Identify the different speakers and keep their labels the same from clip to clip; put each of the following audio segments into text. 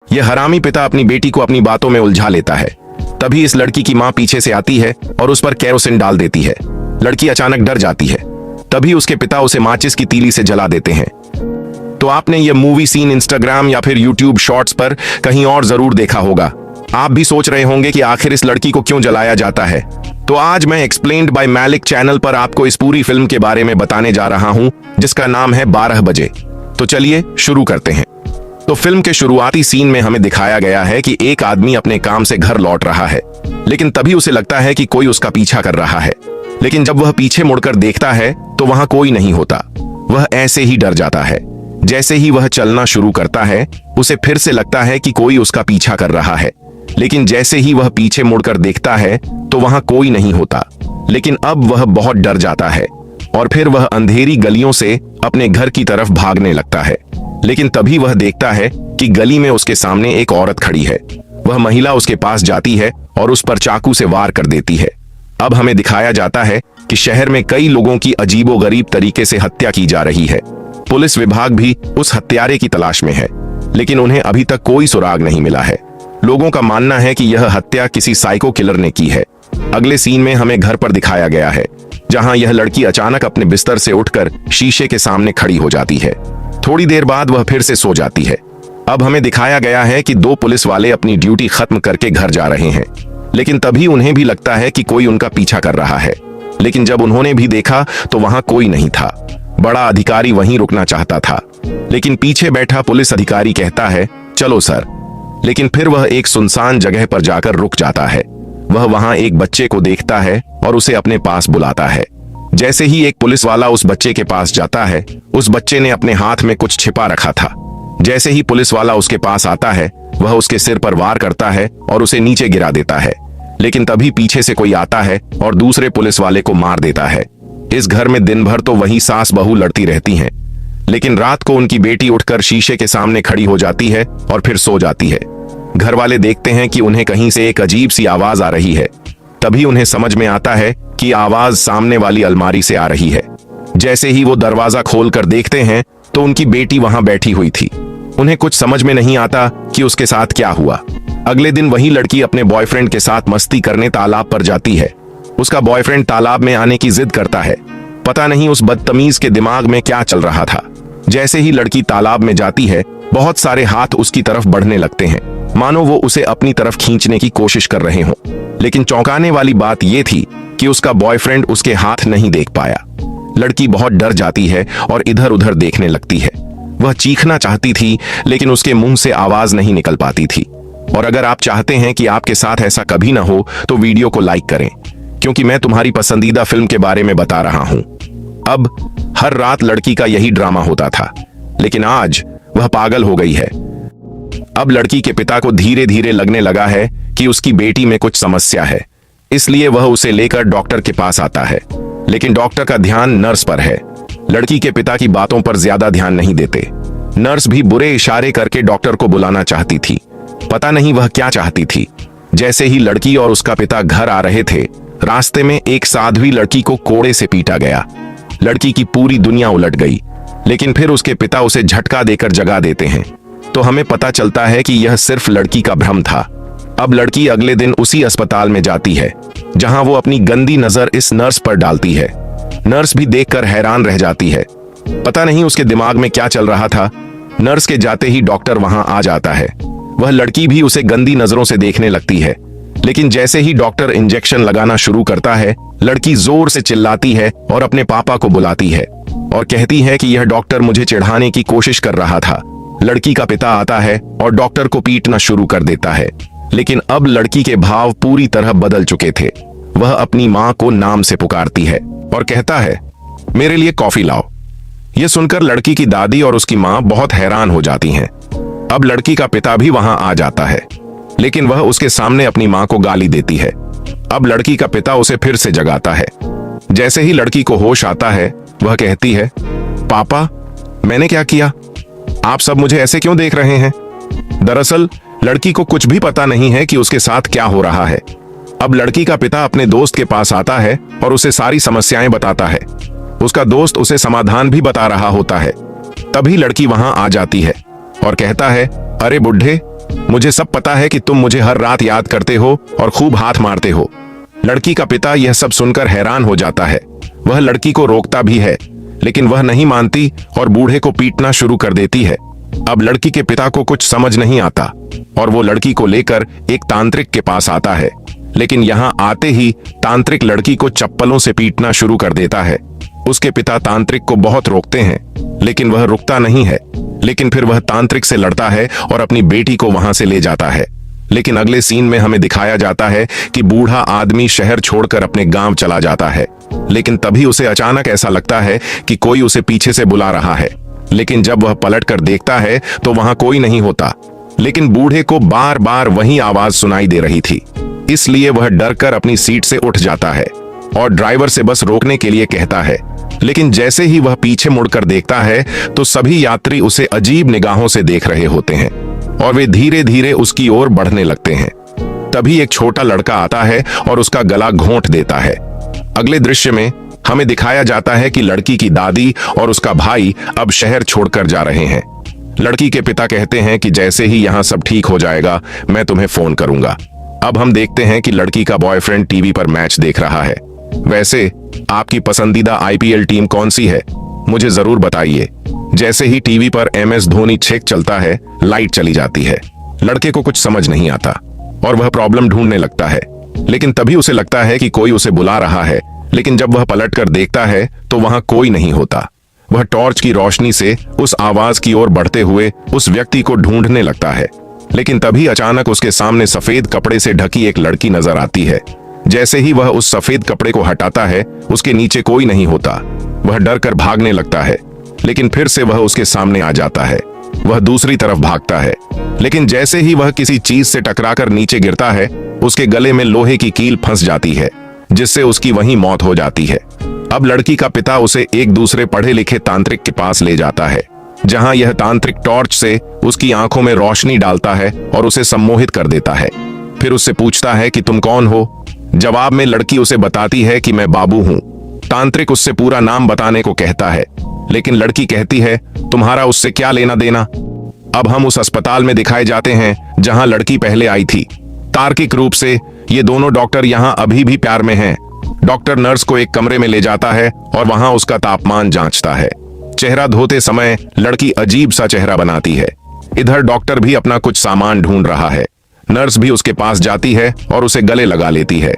Speaker 1: यह हरामी पिता अपनी बेटी को अपनी बातों में उलझा लेता है। तभी इस लड़की की मां पीछे से आती है और उस पर केरोसिन डाल देती है। लड़की अचानक डर जाती है। तभी उसके पिता उसे माचिस की तीली से जला देते हैं। तो आपने यह मूवी सीन इंस्टाग्राम या फिर यूट्यूब शॉर्ट्स पर कहीं और जरूर देखा होगा। आप भी सोच रहे होंगे कि आखिर इस लड़की को क्यों जलाया जाता है। तो आज मैं एक्सप्लेन्ड बाय मैलिक चैनल पर आपको इस पूरी फिल्म के बारे में बताने जा रहा हूं, जिसका नाम है 12 बजे। तो चलिए शुरू करते हैं। तो फिल्म के शुरुआती सीन में हमें दिखाया गया है कि एक आदमी अपने काम से घर लौट रहा है, लेकिन तभी उसे लगता है कि कोई उसका पीछा कर रहा है। लेकिन जब वह पीछे मुड़कर देखता है तो वहां कोई नहीं होता। वह ऐसे ही डर जाता है। जैसे ही वह चलना शुरू करता है, उसे फिर से लगता है कि कोई उसका पीछा कर रहा है। लेकिन जैसे ही वह पीछे मुड़कर देखता है तो वहां कोई नहीं होता। लेकिन अब वह बहुत डर जाता है और फिर वह अंधेरी गलियों से अपने घर की तरफ भागने लगता है। लेकिन तभी वह देखता है कि गली में उसके सामने एक औरत खड़ी है। वह महिला उसके पास जाती है और उस पर चाकू से वार कर देती है। अब हमें दिखाया जाता है कि शहर में कई लोगों की अजीबोगरीब तरीके से हत्या की जा रही है। पुलिस विभाग भी उस हत्यारे की तलाश में है, लेकिन उन्हें अभी तक कोई सुराग नहीं मिला है। लोगों का मानना है कि यह हत्या किसी साइको किलर ने की है। अगले सीन में हमें घर पर दिखाया गया है, जहां यह लड़की अचानक अपने बिस्तर से उठकर शीशे के सामने खड़ी हो जाती है। थोड़ी देर बाद वह फिर से सो जाती है। अब हमें दिखाया गया है कि 2 पुलिस वाले अपनी ड्यूटी खत्म करके घर जा रहे हैं, लेकिन तभी उन्हें भी लगता है कि कोई उनका पीछा कर रहा है। लेकिन जब उन्होंने भी देखा तो वहां कोई नहीं था। बड़ा अधिकारी वहीं रुकना चाहता था, लेकिन पीछे बैठा पुलिस अधिकारी कहता है, चलो सर। लेकिन फिर वह एक सुनसान जगह पर जाकर रुक जाता है। वह वहां एक बच्चे को देखता है और उसे अपने पास बुलाता है। जैसे ही एक पुलिस वाला उस बच्चे के पास जाता है, उस बच्चे ने अपने हाथ में कुछ छिपा रखा था। जैसे ही पुलिस वाला उसके पास आता है, वह उसके सिर पर वार करता है और उसे नीचे गिरा देता है। लेकिन तभी पीछे से कोई आता है और दूसरे पुलिस वाले को मार देता है। इस घर में दिन भर तो वही सास बहू लड़ती रहती हैं, लेकिन रात को उनकी बेटी उठकर शीशे के सामने खड़ी हो जाती है और फिर सो जाती है। घर वाले देखते हैं कि उन्हें कहीं से एक अजीब सी आवाज आ रही है। तभी उन्हें समझ में आता है कि आवाज सामने वाली अलमारी से आ रही है। जैसे ही वो दरवाजा खोलकर देखते हैं तो उनकी बेटी वहां बैठी हुई थी। उन्हें कुछ समझ में नहीं आता कि उसके साथ क्या हुआ। अगले दिन वही लड़की अपने बॉयफ्रेंड के साथ मस्ती करने तालाब पर जाती है। उसका बॉयफ्रेंड तालाब में आने की जिद करता है। पता नहीं उस बदतमीज के दिमाग में क्या चल रहा था। जैसे ही लड़की तालाब में जाती है, बहुत सारे हाथ उसकी तरफ बढ़ने लगते हैं, मानो वो उसे अपनी तरफ खींचने की कोशिश कर रहे हों। लेकिन चौंकाने वाली बात यह थी कि उसका बॉयफ्रेंड उसके हाथ नहीं देख पाया। लड़की बहुत डर जाती है और इधर उधर देखने लगती है। वह चीखना चाहती थी, लेकिन उसके मुंह से आवाज नहीं निकल पाती थी। और अगर आप चाहते हैं कि आपके साथ ऐसा कभी ना हो तो वीडियो को लाइक करें, क्योंकि मैं तुम्हारी पसंदीदा फिल्म के बारे में बता रहा हूं। अब हर रात लड़की का यही ड्रामा होता था, लेकिन आज वह पागल हो गई है। अब लड़की के पिता को धीरे धीरे लगने लगा है कि उसकी बेटी में कुछ समस्या है, इसलिए वह उसे लेकर डॉक्टर के पास आता है। लेकिन डॉक्टर का ध्यान नर्स पर है। लड़की के पिता की बातों पर ज्यादा ध्यान नहीं देते। नर्स भी बुरे इशारे करके डॉक्टर को बुलाना चाहती थी। पता नहीं वह क्या चाहती थी। जैसे ही लड़की और उसका पिता घर आ रहे थे, रास्ते में एक साध्वी लड़की को कोड़े से पीटा गया। लड़की की पूरी दुनिया उलट गई, लेकिन फिर उसके पिता उसे झटका देकर जगा देते हैं। तो हमें पता चलता है कि यह सिर्फ लड़की का भ्रम था। अब लड़की अगले दिन उसी अस्पताल में जाती है, जहां वो अपनी गंदी नजर इस नर्स पर डालती है। नर्स भी देखकर हैरान रह जाती है। पता नहीं उसके दिमाग में क्या चल रहा था। नर्स के जाते ही डॉक्टर वहां आ जाता है। वह लड़की भी उसे गंदी नजरों से देखने लगती है। लेकिन जैसे ही डॉक्टर इंजेक्शन लगाना शुरू करता है, लड़की जोर से चिल्लाती है और अपने पापा को बुलाती है और कहती है कि यह डॉक्टर मुझे चिढ़ाने की कोशिश कर रहा था। लड़की का पिता आता है और डॉक्टर को पीटना शुरू कर देता है। लेकिन अब लड़की के भाव पूरी तरह बदल चुके थे। वह अपनी मां को नाम से पुकारती है और कहता है, मेरे लिए कॉफी लाओ। यह सुनकर लड़की की दादी और उसकी मां बहुत हैरान हो जाती हैं। अब लड़की का पिता भी वहां आ जाता है, लेकिन वह उसके सामने अपनी मां को गाली देती है। अब लड़की का पिता उसे फिर से जगाता है। जैसे ही लड़की को होश आता है, वह कहती है, पापा, मैंने क्या किया? आप सब मुझे ऐसे क्यों देख रहे हैं? दरअसल लड़की को कुछ भी पता नहीं है कि उसके साथ क्या हो रहा है। अब लड़की का पिता अपने दोस्त के पास आता है और उसे सारी समस्याएं बताता है। उसका दोस्त उसे समाधान भी बता रहा होता है। तभी लड़की वहां आ जाती है और कहता है, अरे बुढ़े, मुझे सब पता है कि तुम मुझे हर रात याद करते हो और खूब हाथ मारते हो। लड़की का पिता यह सब सुनकर हैरान हो जाता है। वह लड़की को रोकता भी है, लेकिन वह नहीं मानती और बूढ़े को पीटना शुरू कर देती है। अब लड़की के पिता को कुछ समझ नहीं आता और वो लड़की को लेकर एक तांत्रिक के पास आता है, लेकिन यहाँ आते ही तांत्रिक लड़की को चप्पलों से पीटना शुरू कर देता है। उसके पिता तांत्रिक को बहुत रोकते हैं, लेकिन वह रुकता नहीं है। लेकिन फिर वह तांत्रिक से लड़ता है और अपनी बेटी को वहां से ले जाता है। लेकिन अगले सीन में हमें दिखाया जाता है कि बूढ़ा आदमी शहर छोड़कर अपने गांव चला जाता है। लेकिन तभी उसे अचानक ऐसा लगता है कि कोई उसे पीछे से बुला रहा है। लेकिन जब वह पलटकर देखता है तो वहां कोई नहीं होता, लेकिन बूढ़े को बार बार वही आवाज सुनाई दे रही थी। इसलिए वह डरकर अपनी सीट से उठ जाता है और ड्राइवर से बस रोकने के लिए कहता है। लेकिन जैसे ही वह पीछे मुड़कर देखता है तो सभी यात्री उसे अजीब निगाहों से देख रहे होते हैं और वे धीरे धीरे उसकी ओर बढ़ने लगते हैं। तभी एक छोटा लड़का आता है और उसका गला घोंट देता है। अगले दृश्य में हमें दिखाया जाता है कि लड़की की दादी और उसका भाई अब शहर छोड़कर जा रहे हैं। लड़की के पिता कहते हैं कि जैसे ही यहाँ सब ठीक हो जाएगा मैं तुम्हें फोन करूंगा। अब हम देखते हैं कि लड़की का बॉयफ्रेंड टीवी पर मैच देख रहा है। वैसे आपकी पसंदीदा आईपीएल टीम कौन सी है, मुझे जरूर बताइए। जैसे ही टीवी पर MS धोनी छेक चलता है, लाइट चली जाती है। लड़के को कुछ समझ नहीं आता और वह प्रॉब्लम ढूंढने लगता है। लेकिन तभी उसे लगता है कि कोई उसे बुला रहा है, लेकिन जब वह पलटकर देखता है तो वहां कोई नहीं होता। वह टॉर्च की रोशनी से उस आवाज की ओर बढ़ते हुए उस व्यक्ति को ढूंढने लगता है। लेकिन तभी अचानक उसके सामने सफेद कपड़े से ढकी एक लड़की नजर आती है। जैसे ही वह उस सफेद कपड़े को हटाता है, उसके नीचे कोई नहीं होता। वह डर कर भागने लगता है, लेकिन फिर से वह उसके सामने आ जाता है। वह दूसरी तरफ भागता है, लेकिन जैसे ही वह किसी चीज से टकराकर नीचे गिरता है, उसके गले में लोहे की कील फंस जाती है, जिससे उसकी वहीं मौत हो जाती है। अब लड़की का पिता उसे एक दूसरे पढ़े लिखे तांत्रिक के पास ले जाता है, जहां यह तांत्रिक टॉर्च से उसकी आंखों में रोशनी डालता है और उसे सम्मोहित कर देता है। फिर उससे पूछता है कि तुम कौन हो। जवाब में लड़की उसे बताती है कि मैं बाबू हूं। तांत्रिक उससे पूरा नाम बताने को कहता है, लेकिन लड़की कहती है तुम्हारा उससे क्या लेना देना। अब हम उस अस्पताल में दिखाए जाते हैं जहां लड़की पहले आई थी। तार्किक रूप से ये दोनों डॉक्टर यहां अभी भी प्यार में हैं। डॉक्टर नर्स को एक कमरे में ले जाता है और वहां उसका तापमान जांचता है। चेहरा धोते समय लड़की अजीब सा चेहरा बनाती है। इधर डॉक्टर भी अपना कुछ सामान ढूंढ रहा है। नर्स भी उसके पास जाती है और उसे गले लगा लेती है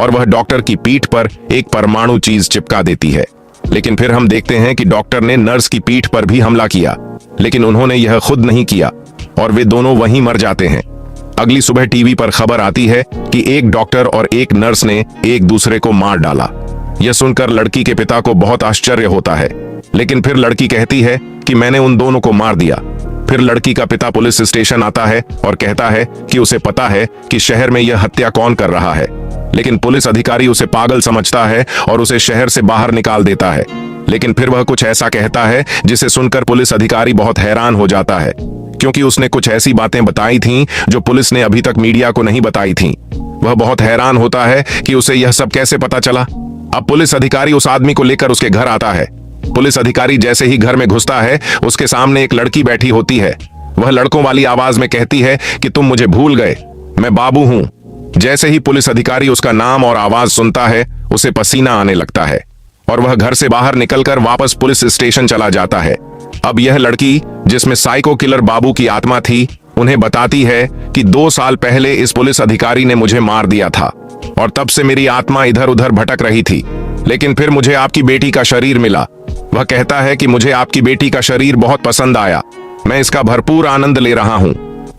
Speaker 1: और वह डॉक्टर की पीठ पर एक परमाणु चीज चिपका देती है। लेकिन फिर हम देखते हैं कि डॉक्टर ने नर्स की पीठ पर भी हमला किया, लेकिन उन्होंने यह खुद नहीं किया और वे दोनों वहीं मर जाते हैं। अगली सुबह टीवी पर खबर आती है कि एक डॉक्टर और एक नर्स ने एक दूसरे को मार डाला। यह सुनकर लड़की के पिता को बहुत आश्चर्य होता है, लेकिन फिर लड़की कहती है कि मैंने उन दोनों को मार दिया। फिर लड़की का पिता पुलिस स्टेशन आता है और कहता है कि उसे पता है कि शहर में यह हत्या कौन कर रहा है, लेकिन पुलिस अधिकारी उसे पागल समझता है और उसे शहर से बाहर निकाल देता है। लेकिन फिर वह कुछ ऐसा कहता है जिसे सुनकर पुलिस अधिकारी बहुत हैरान हो जाता है, क्योंकि उसने कुछ ऐसी बातें बताई थीं जो पुलिस ने अभी तक मीडिया को नहीं बताई थीं। वह बहुत हैरान होता है कि उसे यह सब कैसे पता चला। अब पुलिस अधिकारी उस आदमी को लेकर उसके घर आता है। पुलिस अधिकारी जैसे ही घर में घुसता है, उसके सामने एक लड़की बैठी होती है। वह लड़कों वाली आवाज में कहती है कि तुम मुझे भूल गए, मैं बाबू हूं। जैसे ही पुलिस अधिकारी उसका नाम और आवाज सुनता है, उसे पसीना आने लगता है और वह घर से बाहर निकलकर वापस पुलिस स्टेशन चला जाता है। अब यह लड़की, जिसमें साइको किलर बाबू की आत्मा थी, उन्हें बताती है कि 2 साल पहले इस पुलिस अधिकारी ने मुझे मार दिया था और तब से मेरी आत्मा इधर उधर भटक रही थी, लेकिन फिर मुझे आपकी बेटी का शरीर मिला। वह कहता है कि मुझे आपकी बेटी का शरीर बहुत पसंद आया, मैं इसका भरपूर आनंद ले रहा हूं।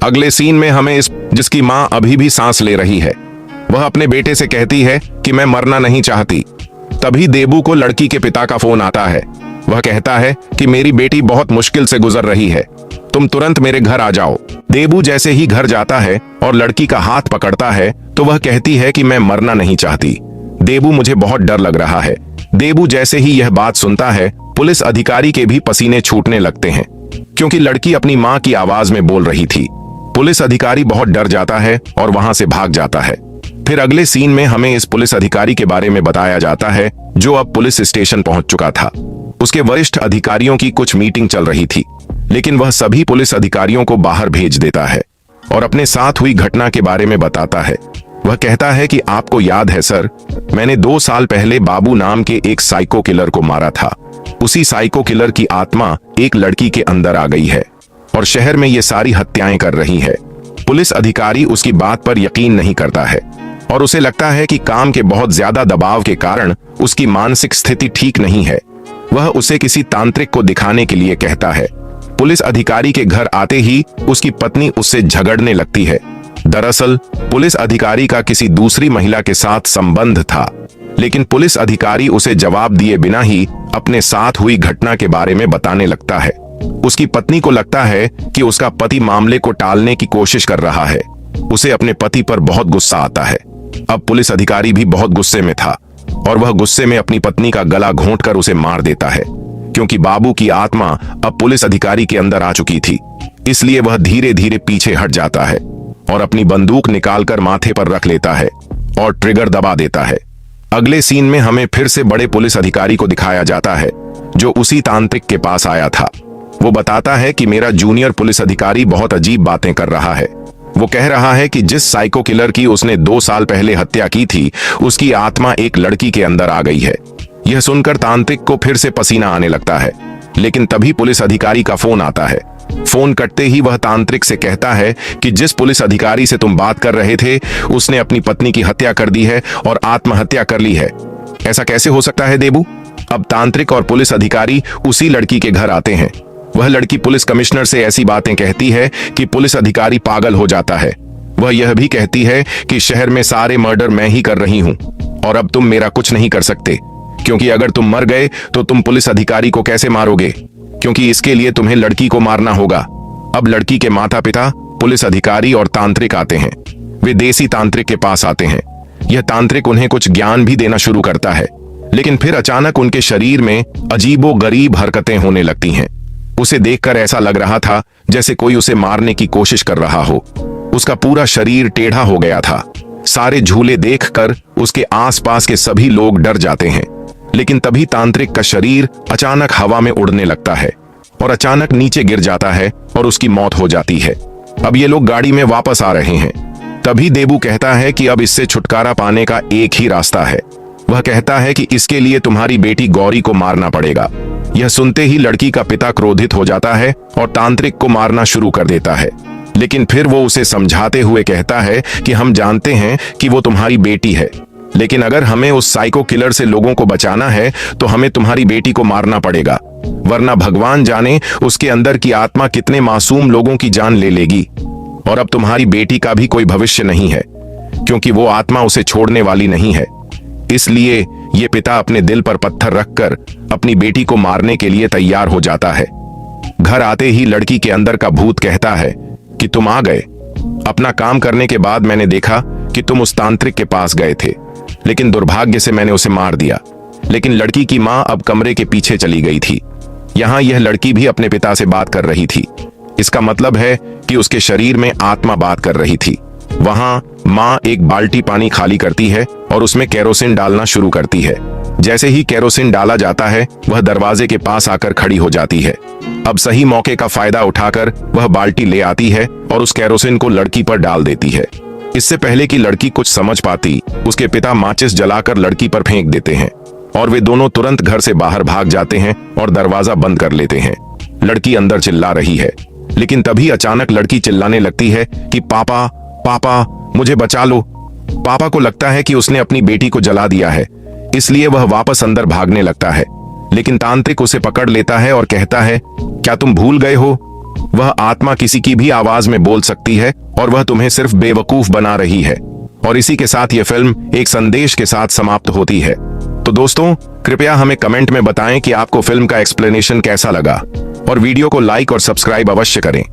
Speaker 1: अगले सीन में हमें जिसकी मां अभी भी सांस ले रही है, वह अपने बेटे से कहती है कि मैं मरना नहीं चाहती। तभी देबू को लड़की के पिता का फोन आता है। वह कहता है कि मेरी बेटी बहुत मुश्किल से गुजर रही है, तुम तुरंत मेरे घर आ जाओ। देबू जैसे ही घर जाता है और लड़की का हाथ पकड़ता है तो वह कहती है कि मैं मरना नहीं चाहती। देबू, मुझे बहुत डर लग रहा है। देबू जैसे ही यह बात सुनता है, पुलिस अधिकारी के भी पसीने छूटने लगते हैं, क्योंकि लड़की अपनी मां की आवाज में बोल रही थी। पुलिस अधिकारी बहुत डर जाता है और वहां से भाग जाता है। फिर अगले सीन में हमें इस पुलिस अधिकारी के बारे में बताया जाता है जो अब पुलिस स्टेशन पहुंच चुका था। उसके वरिष्ठ अधिकारियों की कुछ मीटिंग चल रही थी, लेकिन वह सभी पुलिस अधिकारियों को बाहर भेज देता है। और अपने साथ हुई घटना के बारे में बताता है। वह कहता है कि आपको याद है सर, मैंने 2 साल पहले बाबू नाम के एक साइको किलर को मारा था। उसी साइको किलर की आत्मा एक लड़की के अंदर आ गई है और शहर में ये सारी हत्याएं कर रही है। पुलिस अधिकारी उसकी बात पर यकीन नहीं करता है और उसे लगता है कि काम के बहुत ज्यादा दबाव के कारण उसकी मानसिक स्थिति ठीक नहीं है। वह उसे किसी तांत्रिक को दिखाने के लिए कहता है। पुलिस अधिकारी के घर आते ही उसकी पत्नी उससे झगड़ने लगती है। दरअसल पुलिस अधिकारी का किसी दूसरी महिला के साथ संबंध था, लेकिन पुलिस अधिकारी उसे जवाब दिए बिना ही अपने साथ हुई घटना के बारे में बताने लगता है। उसकी पत्नी को लगता है कि उसका पति मामले को टालने की कोशिश कर रहा है। उसे अपने पति पर बहुत गुस्सा आता है। अब पुलिस अधिकारी भी बहुत गुस्से में था और वह गुस्से में अपनी पत्नी का गला घोंटकर उसे मार देता है। क्योंकि बाबू की आत्मा अब पुलिस अधिकारी के अंदर आ चुकी थी, इसलिए वह धीरे धीरे पीछे हट जाता है और अपनी बंदूक निकालकर माथे पर रख लेता है और ट्रिगर दबा देता है। अगले सीन में हमें फिर से बड़े पुलिस अधिकारी को दिखाया जाता है जो उसी तांत्रिक के पास आया था। वो बताता है कि मेरा जूनियर पुलिस अधिकारी बहुत अजीब बातें कर रहा है। वो कह रहा है कि जिस साइको किलर की उसने 2 साल पहले हत्या की थी, उसकी आत्मा एक लड़की के अंदर आ गई है। यह सुनकर तांत्रिक को फिर से पसीना आने लगता है, लेकिन तभी पुलिस अधिकारी का फोन आता है। फोन कटते ही वह तांत्रिक से कहता है कि जिस पुलिस अधिकारी से तुम बात कर रहे थे, उसने अपनी पत्नी की हत्या कर दी है और आत्महत्या कर ली है। ऐसा कैसे हो सकता है देबू? अब तांत्रिक और पुलिस अधिकारी उसी लड़की के घर आते हैं। वह लड़की पुलिस कमिश्नर से ऐसी बातें कहती है कि पुलिस अधिकारी पागल हो जाता है। वह यह भी कहती है कि शहर में सारे मर्डर मैं ही कर रही हूं और अब तुम मेरा कुछ नहीं कर सकते, क्योंकि अगर तुम मर गए तो तुम पुलिस अधिकारी को कैसे मारोगे, क्योंकि इसके लिए तुम्हें लड़की को मारना होगा। अब लड़की के माता पिता, पुलिस अधिकारी और तांत्रिक आते हैं। वे देसी तांत्रिक के पास आते हैं। यह तांत्रिक उन्हें कुछ ज्ञान भी देना शुरू करता है, लेकिन फिर अचानक उनके शरीर में अजीबोगरीब हरकतें होने लगती हैं। उसे देखकर ऐसा लग रहा था जैसे कोई उसे मारने की कोशिश कर रहा हो। उसका पूरा शरीर टेढ़ा हो गया था। सारे झूले देखकर उसके आसपास के सभी लोग डर जाते हैं, लेकिन तभी तांत्रिक का शरीर अचानक हवा में उड़ने लगता है और अचानक नीचे गिर जाता है और उसकी मौत हो जाती है। अब ये लोग गाड़ी में वापस आ रहे हैं। तभी देबू कहता है कि अब इससे छुटकारा पाने का एक ही रास्ता है। वह कहता है कि इसके लिए तुम्हारी बेटी गौरी को मारना पड़ेगा। यह सुनते ही लड़की का पिता क्रोधित हो जाता है और तांत्रिक को मारना शुरू कर देता है, लेकिन फिर वो उसे समझाते हुए कहता है कि हम जानते हैं कि वो तुम्हारी बेटी है, लेकिन अगर हमें उस साइको किलर से लोगों को बचाना है तो हमें तुम्हारी बेटी को मारना पड़ेगा, वरना भगवान जाने उसके अंदर की आत्मा कितने मासूम लोगों की जान ले लेगी और अब तुम्हारी बेटी का भी कोई भविष्य नहीं है, क्योंकि वो आत्मा उसे छोड़ने वाली नहीं है। इसलिए ये पिता अपने दिल पर पत्थर रखकर अपनी बेटी को मारने के लिए तैयार हो जाता है। घर आते ही लड़की के अंदर का भूत कहता है कि तुम आ गए। अपना काम करने के बाद मैंने देखा कि तुम उस तांत्रिक के पास गए थे, लेकिन दुर्भाग्य से मैंने उसे मार दिया। लेकिन लड़की की मां अब कमरे के पीछे चली गई थी। यहाँ यह लड़की भी अपने पिता से बात कर रही थी। इसका मतलब है कि उसके शरीर में आत्मा बात कर रही थी। वहां मां एक बाल्टी पानी खाली करती है और उसमें केरोसिन डालना शुरू करती है। जैसे ही केरोसिन डाला जाता है, वह दरवाजे के पास आकर खड़ी हो जाती है। अब सही मौके का फायदा उठाकर वह बाल्टी ले आती है और उस केरोसिन को लड़की पर डाल देती है। इससे पहले कि लड़की कुछ समझ पाती, उसके पिता माचिस जलाकर लड़की पर फेंक देते हैं और वे दोनों तुरंत घर से बाहर भाग जाते हैं और दरवाजा बंद कर लेते हैं। लड़की अंदर चिल्ला रही है, लेकिन तभी अचानक लड़की चिल्लाने लगती है कि पापा पापा मुझे बचा लो। पापा को लगता है कि उसने अपनी बेटी को जला दिया है, इसलिए वह वापस अंदर भागने लगता है, लेकिन तांत्रिक उसे पकड़ लेता है और कहता है, क्या तुम भूल गए हो? वह आत्मा किसी की भी आवाज में बोल सकती है और वह तुम्हें सिर्फ बेवकूफ बना रही है। और इसी के साथ यह फिल्म एक संदेश के साथ समाप्त होती है। तो दोस्तों, कृपया हमें कमेंट में बताएं कि आपको फिल्म का एक्सप्लेनेशन कैसा लगा और वीडियो को लाइक और सब्सक्राइब अवश्य करें।